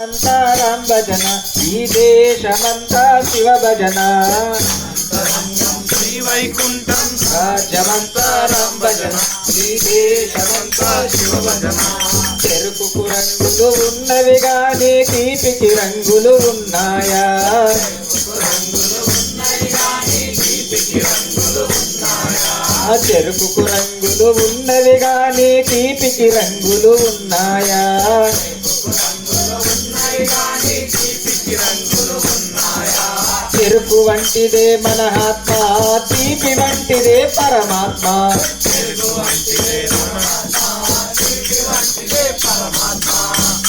అంతరం భజన ఈ దేశమంతా శివ భజన శ్రీ వైకుంఠం రాజ్యమంతరం భజన ఈ దేశమంతా శివ భజన చెరుకుకు రంగులు ఉన్నవి గాని తీపికి రంగులు ఉన్నాయా చెరుకుకు రంగులు ఉన్నవి గాని తీపికి రంగులు ఉన్నాయా చెరుకు వంటిదే మన ఆత్మ తీపి వంటిదే పరమాత్మ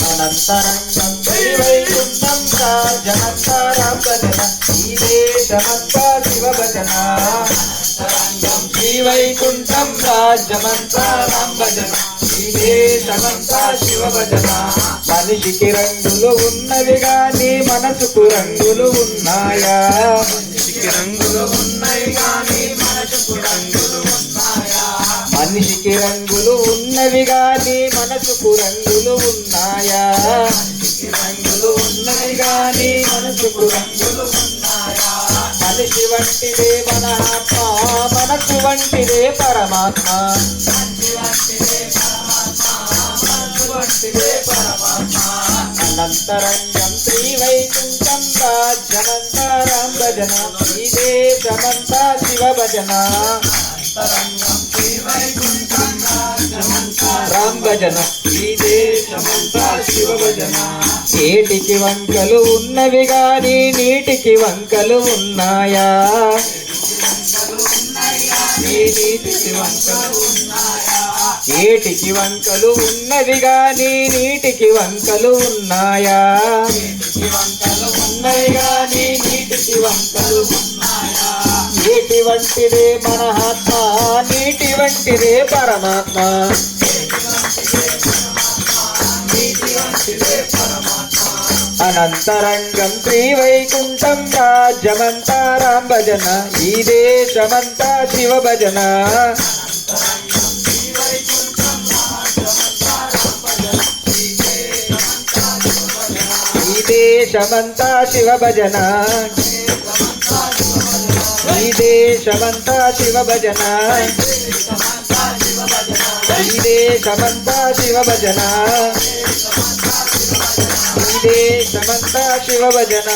అనంతరంగం శ్రీ వైకుంఠం రాజ్యమంతరం భజన ఈ దేశమంతా శివ భజన శ్రీ వైకుంఠం రాజ్యమంతరం భజన ఈ దేశమంతా శివ భజన మనిషికి రంగులు ఉన్నవి గాని మనసుకు రంగులు ఉన్నాయా మనిషికి రంగులు ఉన్నాయి కానీ మనసుకు రంగులు ఉన్నాయా మనిషికి రంగులు ఉన్నవి గాని మనసుకు రంగులు ఉన్నాయా రంగులు ఉన్నవి కానీ మనసుకు రంగులు ఉన్నాయా మనిషి వంటిదే మన ఆత్మ మనసు వంటిదే పరమాత్మ అనంతరంగం శ్రీ వైకుంఠం రాజ్యమంతరం భజన ఈ దేశమంతా శివ భజన రామ్ భజన ఈ దేశమంతా శివ భజన ఏటికి వంకలు ఉన్నవి గాని నీటికి వంకలు ఉన్నాయా నీటికి వంకలు ఏటికి వంకలు ఉన్నవి గాని నీటికి వంకలు ఉన్నాయా ఉన్నవి గాని నీటికి వంకలు ఉన్నాయా నీటి వంటిదే మన ఆత్మ నీటి వంటిదే పరమాత్మ అనంతరంగం శ్రీ వైకుంఠం రాజ్యమంతరం భజన ఈ దేశమంతా శివ భజన ఈ దేశమంతా శివ భజన ఈ దేశమంతా శివ భజన ఈ దేశమంతా శివ భజన ఈ దేశమంతా శివ భజన